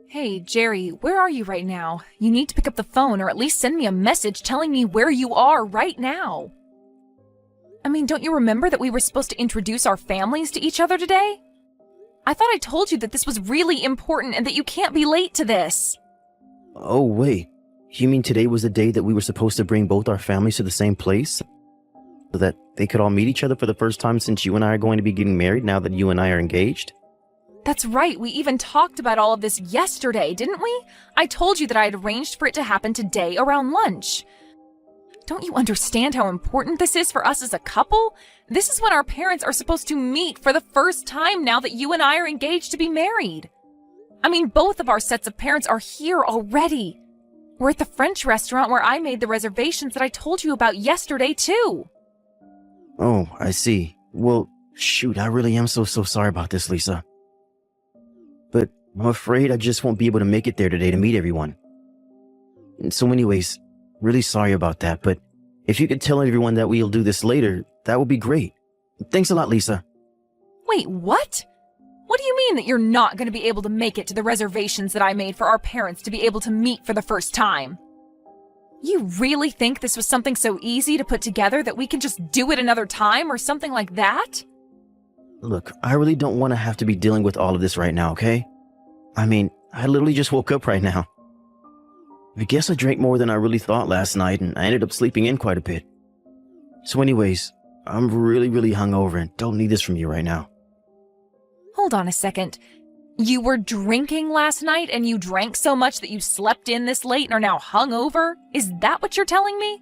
Hey, Jerry, where are you right now? You need to pick up the phone or at least send me a message telling me where you are right now. I mean, don't you remember that we were supposed to introduce our families to each other today? I thought I told you that this was really important and that you can't be late to this. Oh, wait. You mean today was the day that we were supposed to bring both our families to the same place? So that they could all meet each other for the first time since you and I are going to be getting married now that you and I are engaged? That's right, we even talked about all of this yesterday, didn't we? I told you that I had arranged for it to happen today around lunch. Don't you understand how important this is for us as a couple? This is when our parents are supposed to meet for the first time now that you and I are engaged to be married. I mean, both of our sets of parents are here already. We're at the French restaurant where I made the reservations that I told you about yesterday, too. Oh, I see. Well, shoot, I really am so sorry about this, Lisa. But I'm afraid I just won't be able to make it there today to meet everyone. And so anyways, really sorry about that, but if you could tell everyone that we'll do this later, that would be great. Thanks a lot, Lisa. Wait, what? What do you mean that you're not going to be able to make it to the reservations that I made for our parents to be able to meet for the first time? You really think this was something so easy to put together that we can just do it another time or something like that? Look, I really don't want to have to be dealing with all of this right now, okay? I mean, I literally just woke up right now. I guess I drank more than I really thought last night, and I ended up sleeping in quite a bit. So anyways, I'm really hungover and don't need this from you right now. Hold on a second. You were drinking last night and you drank so much that you slept in this late and are now hungover? Is that what you're telling me?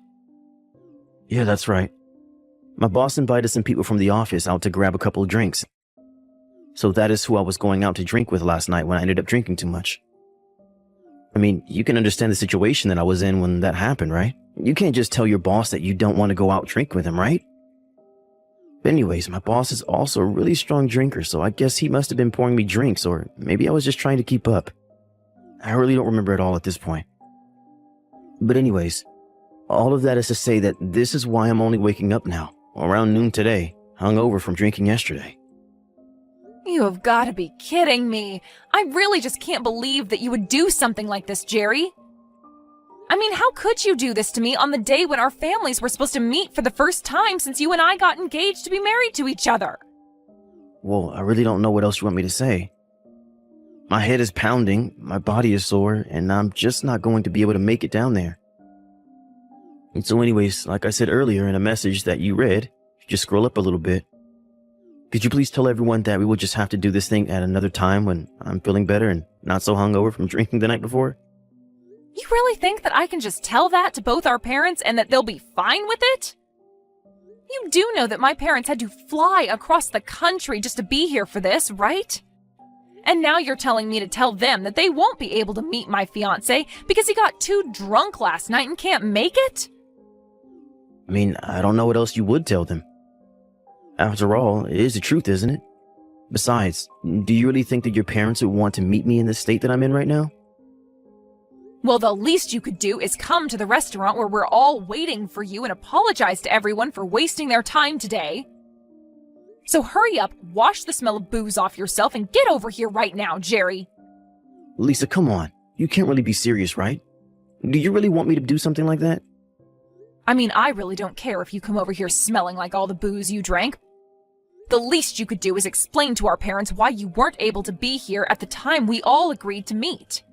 Yeah, that's right. My boss invited some people from the office out to grab a couple of drinks. So that is who I was going out to drink with last night when I ended up drinking too much. I mean, you can understand the situation that I was in when that happened, right? You can't just tell your boss that you don't want to go out drink with him, right? But anyways, my boss is also a really strong drinker, so I guess he must have been pouring me drinks, or maybe I was just trying to keep up. I really don't remember at all at this point. But anyways, all of that is to say that this is why I'm only waking up now, around noon today, hungover from drinking yesterday. You have got to be kidding me. I really just can't believe that you would do something like this, Jerry. I mean, how could you do this to me on the day when our families were supposed to meet for the first time since you and I got engaged to be married to each other? Well, I really don't know what else you want me to say. My head is pounding, my body is sore, and I'm just not going to be able to make it down there. And so anyways, like I said earlier in a message that you read, just scroll up a little bit. Could you please tell everyone that we will just have to do this thing at another time when I'm feeling better and not so hungover from drinking the night before? You really think that I can just tell that to both our parents and that they'll be fine with it? You do know that my parents had to fly across the country just to be here for this, right? And now you're telling me to tell them that they won't be able to meet my fiancé because he got too drunk last night and can't make it? I mean, I don't know what else you would tell them. After all, it is the truth, isn't it? Besides, do you really think that your parents would want to meet me in the state that I'm in right now? Well, the least you could do is come to the restaurant where we're all waiting for you and apologize to everyone for wasting their time today. So hurry up, wash the smell of booze off yourself, and get over here right now, Jerry. Lisa, come on. You can't really be serious, right? Do you really want me to do something like that? I mean, I really don't care if you come over here smelling like all the booze you drank. The least you could do is explain to our parents why you weren't able to be here at the time we all agreed to meet.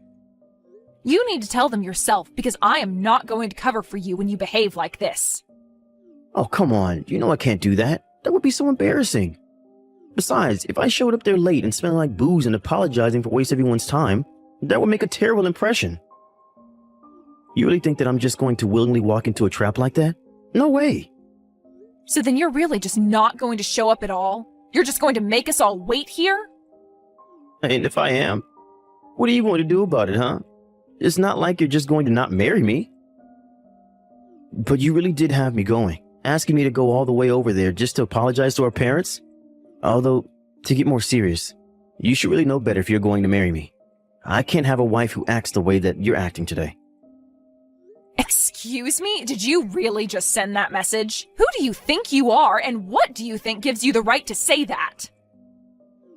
You need to tell them yourself, because I am not going to cover for you when you behave like this. Oh, come on. You know I can't do that. That would be so embarrassing. Besides, if I showed up there late and smelling like booze and apologizing for wasting everyone's time, that would make a terrible impression. You really think that I'm just going to willingly walk into a trap like that? No way. So then you're really just not going to show up at all? You're just going to make us all wait here? And if I am, what are you going to do about it, huh? It's not like you're just going to not marry me. But you really did have me going, asking me to go all the way over there just to apologize to our parents? Although, to get more serious, you should really know better if you're going to marry me. I can't have a wife who acts the way that you're acting today. Excuse me? Did you really just send that message? Who do you think you are, and what do you think gives you the right to say that?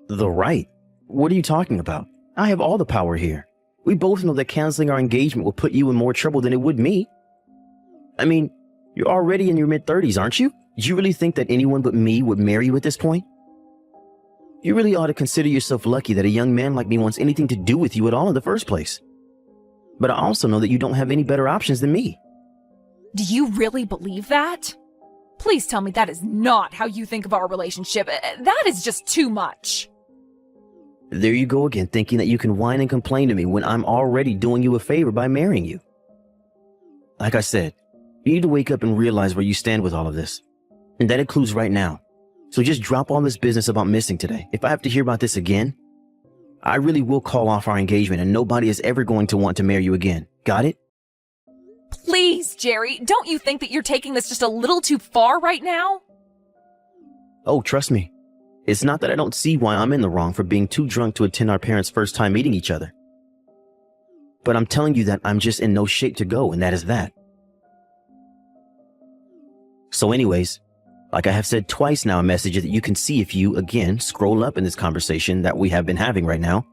The right? What are you talking about? I have all the power here. We both know that canceling our engagement will put you in more trouble than it would me. I mean, you're already in your mid-30s, aren't you? Do you really think that anyone but me would marry you at this point? You really ought to consider yourself lucky that a young man like me wants anything to do with you at all in the first place. But I also know that you don't have any better options than me. Do you really believe that? Please tell me that is not how you think of our relationship. That is just too much. There you go again, thinking that you can whine and complain to me when I'm already doing you a favor by marrying you. Like I said, you need to wake up and realize where you stand with all of this. And that includes right now. So just drop all this business about missing today. If I have to hear about this again, I really will call off our engagement and nobody is ever going to want to marry you again. Got it? Please, Jerry, don't you think that you're taking this just a little too far right now? Oh, trust me. It's not that I don't see why I'm in the wrong for being too drunk to attend our parents' first time meeting each other. But I'm telling you that I'm just in no shape to go, and that is that. So anyways, like I have said twice now, a message that you can see if you, again, scroll up in this conversation that we have been having right now.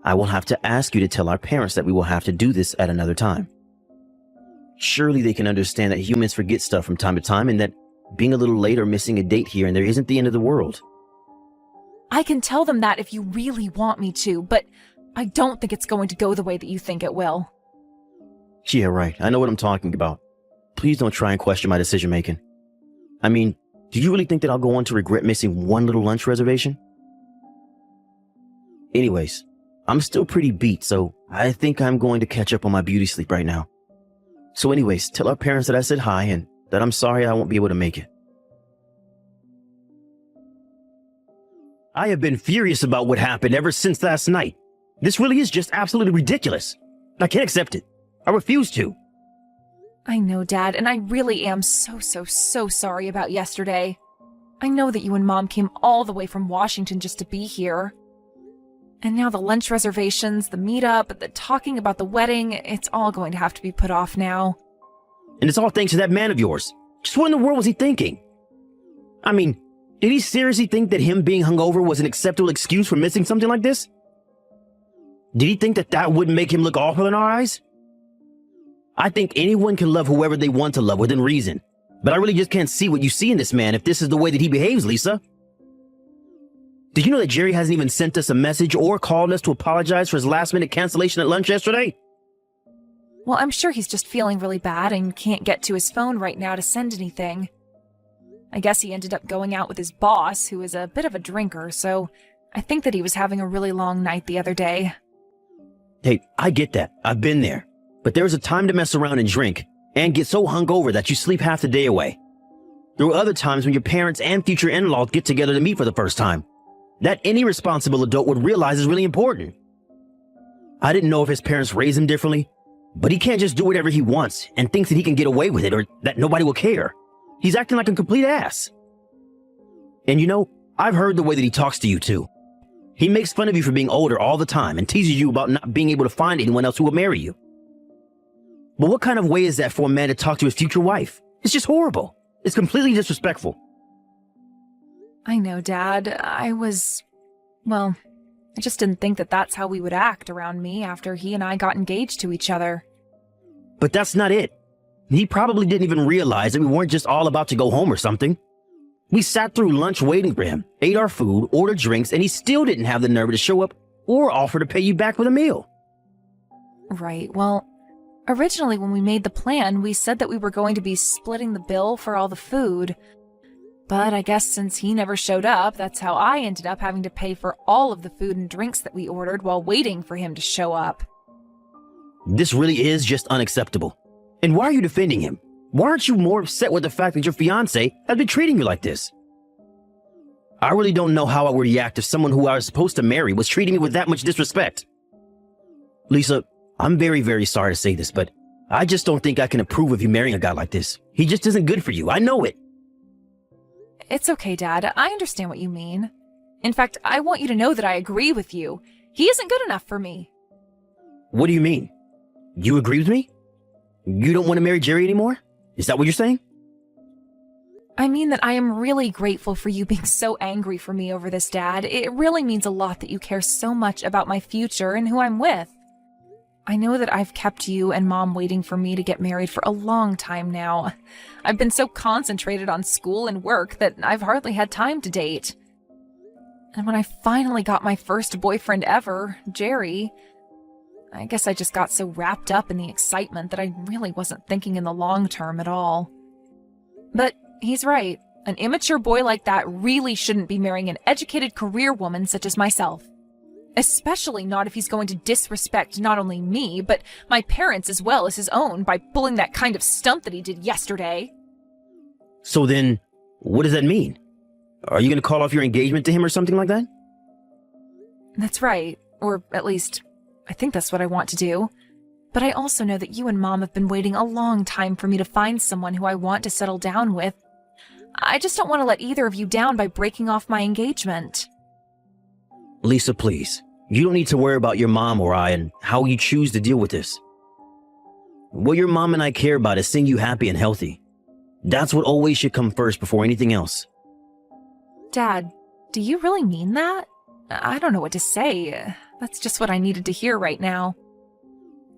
I will have to ask you to tell our parents that we will have to do this at another time. Surely they can understand that humans forget stuff from time to time and that being a little late or missing a date here and there isn't the end of the world. I can tell them that if you really want me to, but I don't think it's going to go the way that you think it will. Yeah, right. I know what I'm talking about. Please don't try and question my decision making. I mean, do you really think that I'll go on to regret missing one little lunch reservation? Anyways, I'm still pretty beat, so I think I'm going to catch up on my beauty sleep right now. So anyways, tell our parents that I said hi and that I'm sorry I won't be able to make it. I have been furious about what happened ever since last night. This really is just absolutely ridiculous. I can't accept it. I refuse to. I know, Dad, and I really am so sorry about yesterday. I know that you and Mom came all the way from Washington just to be here. And now the lunch reservations, the meetup, the talking about the wedding, it's all going to have to be put off now. And it's all thanks to that man of yours. Just what in the world was he thinking? I mean, did he seriously think that him being hungover was an acceptable excuse for missing something like this? Did he think that that wouldn't make him look awful in our eyes? I think anyone can love whoever they want to love within reason. But I really just can't see what you see in this man if this is the way that he behaves, Lisa. Did you know that Jerry hasn't even sent us a message or called us to apologize for his last-minute cancellation at lunch yesterday? Well, I'm sure he's just feeling really bad and can't get to his phone right now to send anything. I guess he ended up going out with his boss, who is a bit of a drinker, so I think that he was having a really long night the other day. Hey, I get that. I've been there. But there is a time to mess around and drink, and get so hungover that you sleep half the day away. There were other times when your parents and future in-laws get together to meet for the first time. That any responsible adult would realize is really important. I didn't know if his parents raised him differently, but he can't just do whatever he wants and thinks that he can get away with it or that nobody will care. He's acting like a complete ass. And you know, I've heard the way that he talks to you too. He makes fun of you for being older all the time and teases you about not being able to find anyone else who will marry you. But what kind of way is that for a man to talk to his future wife? It's just horrible. It's completely disrespectful. I know, Dad. I just didn't think that that's how we would act around me after he and I got engaged to each other. But that's not it. He probably didn't even realize that we weren't just all about to go home or something. We sat through lunch waiting for him, ate our food, ordered drinks, and he still didn't have the nerve to show up or offer to pay you back with a meal. Right, well, originally when we made the plan, we said that we were going to be splitting the bill for all the food. But I guess since he never showed up, that's how I ended up having to pay for all of the food and drinks that we ordered while waiting for him to show up. This really is just unacceptable. And why are you defending him? Why aren't you more upset with the fact that your fiancé has been treating you like this? I really don't know how I would react if someone who I was supposed to marry was treating me with that much disrespect. Lisa, I'm very sorry to say this, but I just don't think I can approve of you marrying a guy like this. He just isn't good for you. I know it. It's okay, Dad. I understand what you mean. In fact, I want you to know that I agree with you. He isn't good enough for me. What do you mean? You agree with me? You don't want to marry Jerry anymore? Is that what you're saying? I mean that I am really grateful for you being so angry for me over this, Dad. It really means a lot that you care so much about my future and who I'm with. I know that I've kept you and Mom waiting for me to get married for a long time now. I've been so concentrated on school and work that I've hardly had time to date. And when I finally got my first boyfriend ever, Jerry, I guess I just got so wrapped up in the excitement that I really wasn't thinking in the long term at all. But he's right. An immature boy like that really shouldn't be marrying an educated career woman such as myself. Especially not if he's going to disrespect not only me, but my parents as well as his own by pulling that kind of stunt that he did yesterday. So then, what does that mean? Are you going to call off your engagement to him or something like that? That's right. Or at least, I think that's what I want to do. But I also know that you and Mom have been waiting a long time for me to find someone who I want to settle down with. I just don't want to let either of you down by breaking off my engagement. Lisa, please. You don't need to worry about your mom or I and how you choose to deal with this. What your mom and I care about is seeing you happy and healthy. That's what always should come first before anything else. Dad, do you really mean that? I don't know what to say. That's just what I needed to hear right now.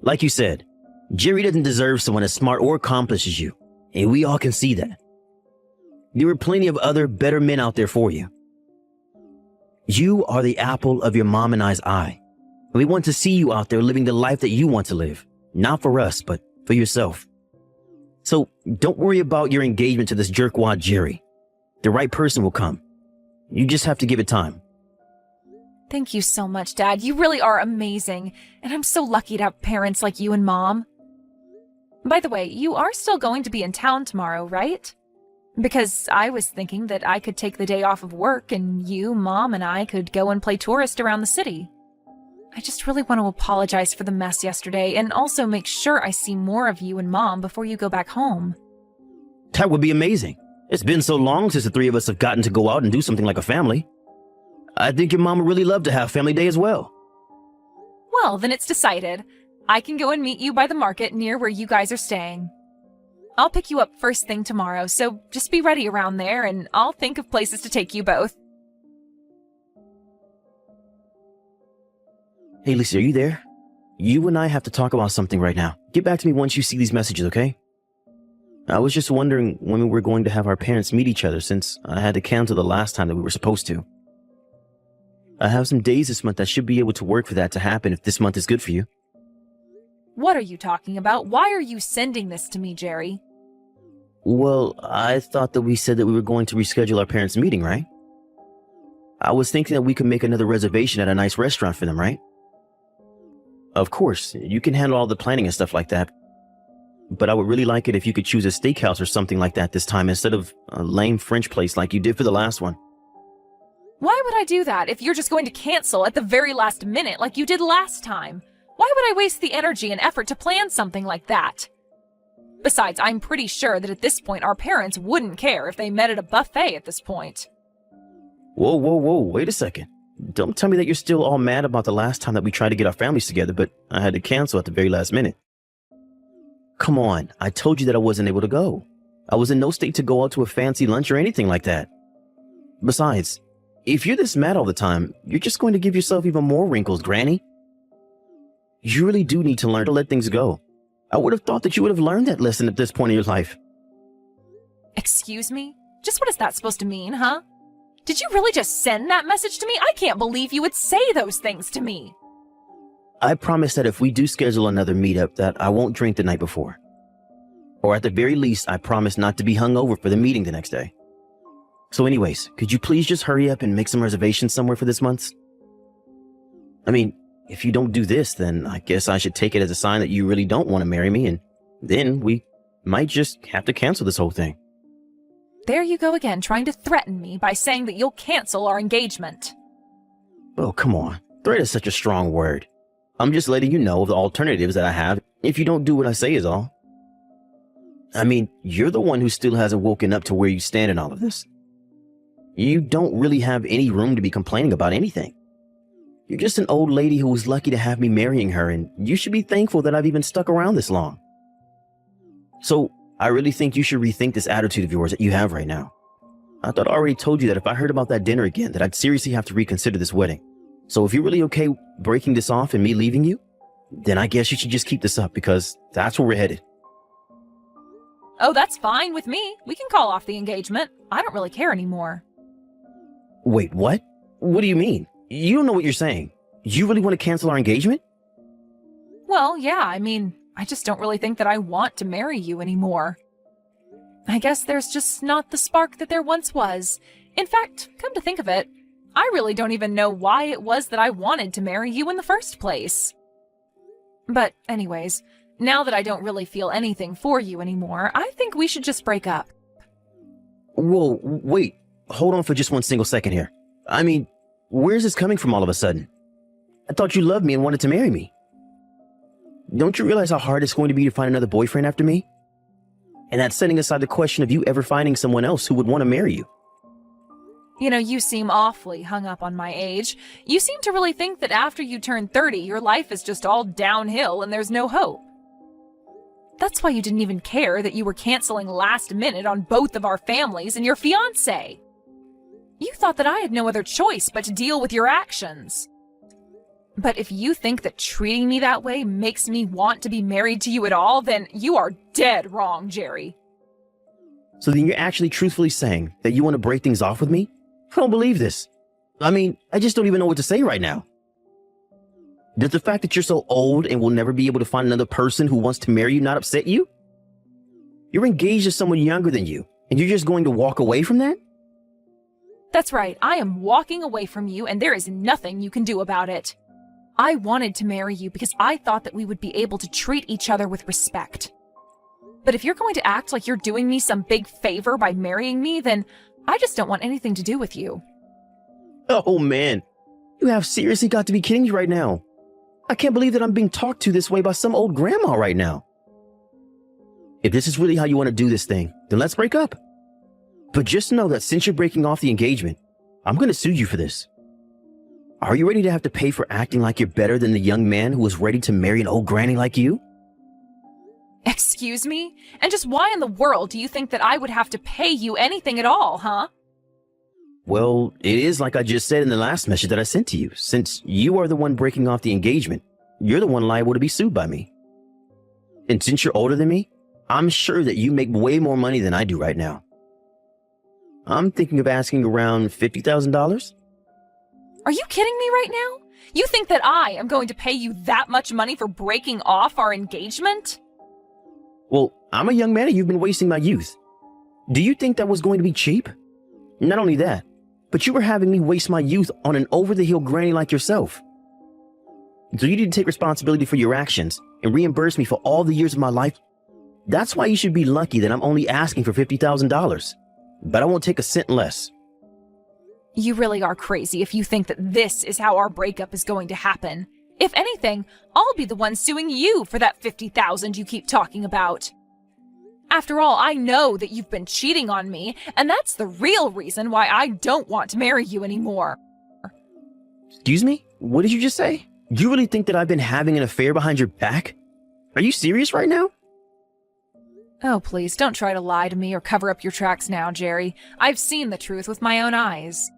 Like you said, Jerry doesn't deserve someone as smart or accomplished as you, and we all can see that. There are plenty of other better men out there for you. You are the apple of your mom and I's eye. We want to see you out there living the life that you want to live. Not for us, but for yourself. So don't worry about your engagement to this jerkwad Jerry. The right person will come. You just have to give it time. Thank you so much, Dad. You really are amazing. And I'm so lucky to have parents like you and Mom. By the way, you are still going to be in town tomorrow, right? Because I was thinking that I could take the day off of work and you, Mom, and I could go and play tourist around the city. I just really want to apologize for the mess yesterday and also make sure I see more of you and Mom before you go back home. That would be amazing. It's been so long since the three of us have gotten to go out and do something like a family. I think your mom would really love to have family day as well. Well, then it's decided. I can go and meet you by the market near where you guys are staying. I'll pick you up first thing tomorrow, so just be ready around there and I'll think of places to take you both. Hey, Lisa, are you there? You and I have to talk about something right now. Get back to me once you see these messages, okay? I was just wondering when we were going to have our parents meet each other since I had to cancel the last time that we were supposed to. I have some days this month that should be able to work for that to happen if this month is good for you. What are you talking about? Why are you sending this to me, Jerry? Well, I thought that we said that we were going to reschedule our parents' meeting, right? I was thinking that we could make another reservation at a nice restaurant for them, right? Of course, you can handle all the planning and stuff like that. But I would really like it if you could choose a steakhouse or something like that this time instead of a lame French place like you did for the last one. Why would I do that if you're just going to cancel at the very last minute like you did last time? Why would I waste the energy and effort to plan something like that? Besides, I'm pretty sure that at this point our parents wouldn't care if they met at a buffet at this point. Whoa, wait a second. Don't tell me that you're still all mad about the last time that we tried to get our families together, but I had to cancel at the very last minute. Come on, I told you that I wasn't able to go. I was in no state to go out to a fancy lunch or anything like that. Besides, if you're this mad all the time, you're just going to give yourself even more wrinkles, Granny. You really do need to learn to let things go. I would have thought that you would have learned that lesson at this point in your life. Excuse me? Just what is that supposed to mean, huh? Did you really just send that message to me? I can't believe you would say those things to me. I promise that if we do schedule another meetup that I won't drink the night before. Or at the very least, I promise not to be hungover for the meeting the next day. So anyways, could you please just hurry up and make some reservations somewhere for this month? I mean, if you don't do this, then I guess I should take it as a sign that you really don't want to marry me, and then we might just have to cancel this whole thing. There you go again, trying to threaten me by saying that you'll cancel our engagement. Oh, come on. Threat is such a strong word. I'm just letting you know of the alternatives that I have if you don't do what I say is all. I mean, you're the one who still hasn't woken up to where you stand in all of this. You don't really have any room to be complaining about anything. You're just an old lady who was lucky to have me marrying her, and you should be thankful that I've even stuck around this long. So, I really think you should rethink this attitude of yours that you have right now. I thought I already told you that if I heard about that dinner again, that I'd seriously have to reconsider this wedding. So if you're really okay breaking this off and me leaving you, then I guess you should just keep this up because that's where we're headed. Oh, that's fine with me. We can call off the engagement. I don't really care anymore. Wait, what? What do you mean? You don't know what you're saying. You really want to cancel our engagement? Well, yeah, I just don't really think that I want to marry you anymore. I guess there's just not the spark that there once was. In fact, come to think of it, I really don't even know why it was that I wanted to marry you in the first place. But anyways, now that I don't really feel anything for you anymore, I think we should just break up. Whoa, wait. Hold on for just one single second here. Where's this coming from all of a sudden? I thought you loved me and wanted to marry me. Don't you realize how hard it's going to be to find another boyfriend after me? And that's setting aside the question of you ever finding someone else who would want to marry you. You seem awfully hung up on my age. You seem to really think that after you turn 30, your life is just all downhill and there's no hope. That's why you didn't even care that you were canceling last minute on both of our families and your fiancé. You thought that I had no other choice but to deal with your actions. But if you think that treating me that way makes me want to be married to you at all, then you are dead wrong, Jerry. So then you're actually truthfully saying that you want to break things off with me? I don't believe this. I just don't even know what to say right now. Does the fact that you're so old and will never be able to find another person who wants to marry you not upset you? You're engaged to someone younger than you, and you're just going to walk away from that? That's right, I am walking away from you, and there is nothing you can do about it. I wanted to marry you because I thought that we would be able to treat each other with respect. But if you're going to act like you're doing me some big favor by marrying me, then I just don't want anything to do with you. Oh man, you have seriously got to be kidding me right now. I can't believe that I'm being talked to this way by some old grandma right now. If this is really how you want to do this thing, then let's break up. But just know that since you're breaking off the engagement, I'm going to sue you for this. Are you ready to have to pay for acting like you're better than the young man who was ready to marry an old granny like you? Excuse me? And just why in the world do you think that I would have to pay you anything at all, huh? Well, it is like I just said in the last message that I sent to you. Since you are the one breaking off the engagement, you're the one liable to be sued by me. And since you're older than me, I'm sure that you make way more money than I do right now. I'm thinking of asking around $50,000. Are you kidding me right now? You think that I am going to pay you that much money for breaking off our engagement? Well, I'm a young man and you've been wasting my youth. Do you think that was going to be cheap? Not only that, but you were having me waste my youth on an over-the-hill granny like yourself. So you need to take responsibility for your actions and reimburse me for all the years of my life. That's why you should be lucky that I'm only asking for $50,000. But I won't take a cent less. You really are crazy if you think that this is how our breakup is going to happen. If anything, I'll be the one suing you for that $50,000 you keep talking about. After all, I know that you've been cheating on me, and that's the real reason why I don't want to marry you anymore. Excuse me? What did you just say? You really think that I've been having an affair behind your back? Are you serious right now? Oh, please, don't try to lie to me or cover up your tracks now, Jerry. I've seen the truth with my own eyes.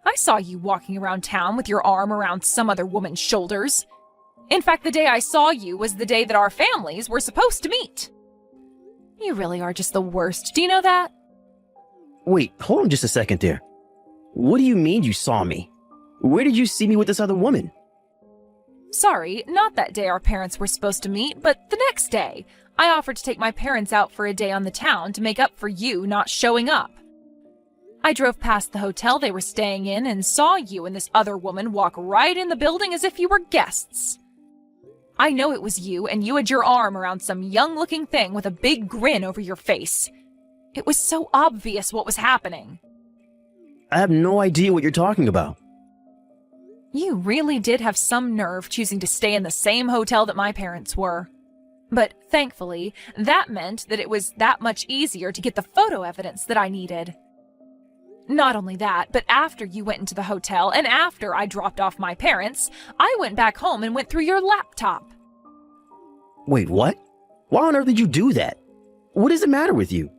I saw you walking around town with your arm around some other woman's shoulders. In fact, the day I saw you was the day that our families were supposed to meet. You really are just the worst. Do you know that? Wait, hold on just a second there. What do you mean you saw me? Where did you see me with this other woman? Sorry, not that day our parents were supposed to meet, but the next day. I offered to take my parents out for a day on the town to make up for you not showing up. I drove past the hotel they were staying in and saw you and this other woman walk right in the building as if you were guests. I know it was you, and you had your arm around some young-looking thing with a big grin over your face. It was so obvious what was happening. I have no idea what you're talking about. You really did have some nerve choosing to stay in the same hotel that my parents were. But thankfully, that meant that it was that much easier to get the photo evidence that I needed. Not only that, but after you went into the hotel and after I dropped off my parents, I went back home and went through your laptop. Wait, what? Why on earth did you do that? What does it matter with you?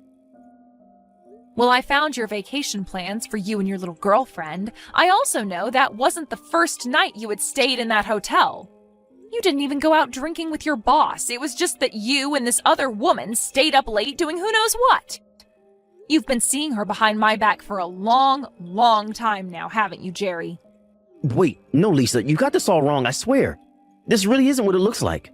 Well, I found your vacation plans for you and your little girlfriend. I also know that wasn't the first night you had stayed in that hotel. You didn't even go out drinking with your boss. It was just that you and this other woman stayed up late doing who knows what. You've been seeing her behind my back for a long, long time now, haven't you, Jerry? Wait, no, Lisa, you got this all wrong, I swear. This really isn't what it looks like.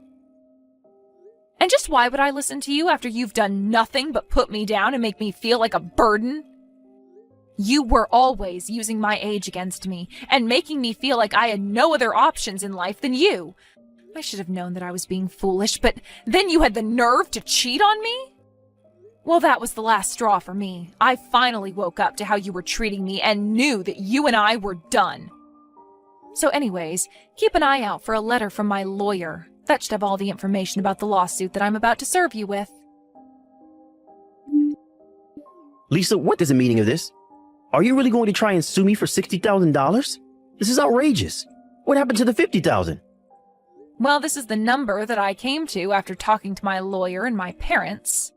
And just why would I listen to you after you've done nothing but put me down and make me feel like a burden? You were always using my age against me and making me feel like I had no other options in life than you. I should have known that I was being foolish, but then you had the nerve to cheat on me? Well, that was the last straw for me. I finally woke up to how you were treating me and knew that you and I were done. So anyways, keep an eye out for a letter from my lawyer. That should have all the information about the lawsuit that I'm about to serve you with. Lisa, what is the meaning of this? Are you really going to try and sue me for $60,000? This is outrageous. What happened to the $50,000? Well, this is the number that I came to after talking to my lawyer and my parents.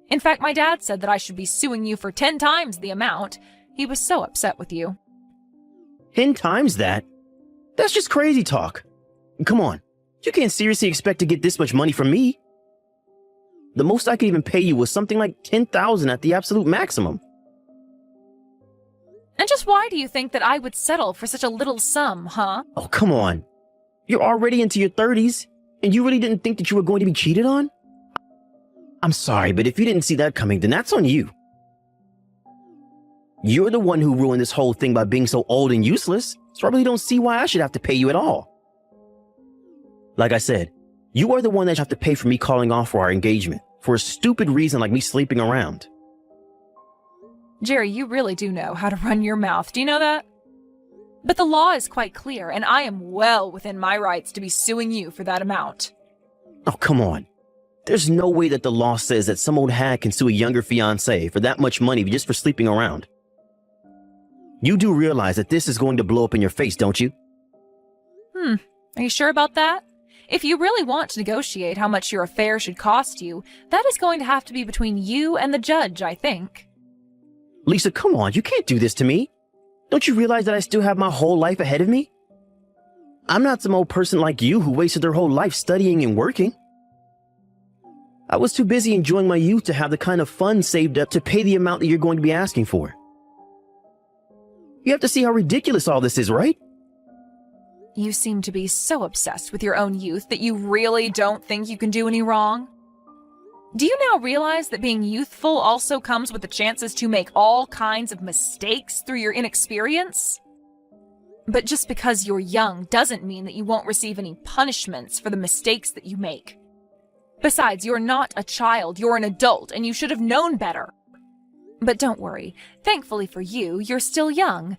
In fact, my dad said that I should be suing you for 10 times the amount. He was so upset with you. 10 times that? That's just crazy talk. Come on, you can't seriously expect to get this much money from me. The most I could even pay you was something like $10,000 at the absolute maximum. And just why do you think that I would settle for such a little sum, huh? Oh, come on. You're already into your 30s, and you really didn't think that you were going to be cheated on? I'm sorry, but if you didn't see that coming, then that's on you. You're the one who ruined this whole thing by being so old and useless, so I really don't see why I should have to pay you at all. Like I said, you are the one that should have to pay for me calling off for our engagement, for a stupid reason like me sleeping around. Jerry, you really do know how to run your mouth, do you know that? But the law is quite clear, and I am well within my rights to be suing you for that amount. Oh, come on. There's no way that the law says that some old hag can sue a younger fiancé for that much money just for sleeping around. You do realize that this is going to blow up in your face, don't you? Are you sure about that? If you really want to negotiate how much your affair should cost you, that is going to have to be between you and the judge, I think. Lisa, come on, you can't do this to me. Don't you realize that I still have my whole life ahead of me? I'm not some old person like you who wasted their whole life studying and working. I was too busy enjoying my youth to have the kind of funds saved up to pay the amount that you're going to be asking for. You have to see how ridiculous all this is, right? You seem to be so obsessed with your own youth that you really don't think you can do any wrong. Do you now realize that being youthful also comes with the chances to make all kinds of mistakes through your inexperience? But just because you're young doesn't mean that you won't receive any punishments for the mistakes that you make. Besides, you're not a child, you're an adult, and you should have known better. But don't worry, thankfully for you, you're still young.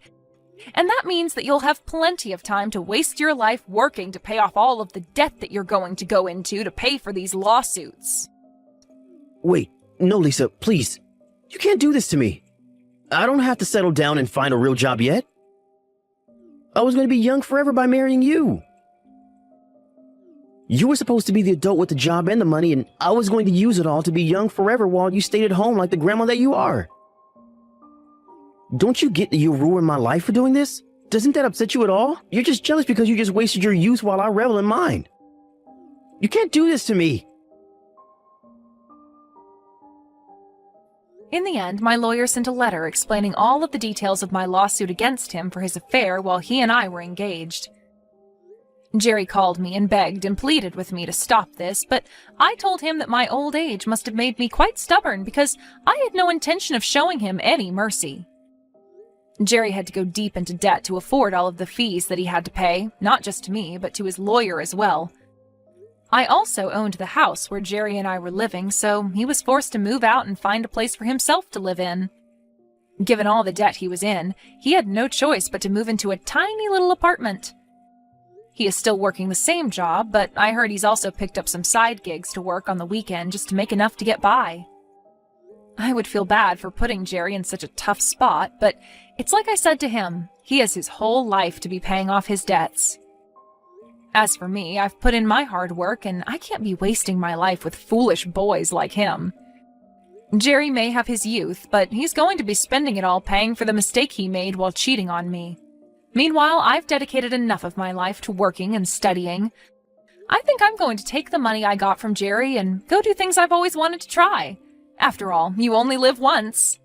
And that means that you'll have plenty of time to waste your life working to pay off all of the debt that you're going to go into to pay for these lawsuits. Wait, no, Lisa, please. You can't do this to me. I don't have to settle down and find a real job yet. I was going to be young forever by marrying you. You were supposed to be the adult with the job and the money, and I was going to use it all to be young forever while you stayed at home like the grandma that you are. Don't you get that you ruined my life for doing this? Doesn't that upset you at all? You're just jealous because you just wasted your youth while I revel in mine. You can't do this to me. In the end, my lawyer sent a letter explaining all of the details of my lawsuit against him for his affair while he and I were engaged. Jerry called me and begged and pleaded with me to stop this, but I told him that my old age must have made me quite stubborn because I had no intention of showing him any mercy. Jerry had to go deep into debt to afford all of the fees that he had to pay, not just to me, but to his lawyer as well. I also owned the house where Jerry and I were living, so he was forced to move out and find a place for himself to live in. Given all the debt he was in, he had no choice but to move into a tiny little apartment. He is still working the same job, but I heard he's also picked up some side gigs to work on the weekend just to make enough to get by. I would feel bad for putting Jerry in such a tough spot, but it's like I said to him, he has his whole life to be paying off his debts. As for me, I've put in my hard work, and I can't be wasting my life with foolish boys like him. Jerry may have his youth, but he's going to be spending it all paying for the mistake he made while cheating on me. Meanwhile, I've dedicated enough of my life to working and studying. I think I'm going to take the money I got from Jerry and go do things I've always wanted to try. After all, you only live once.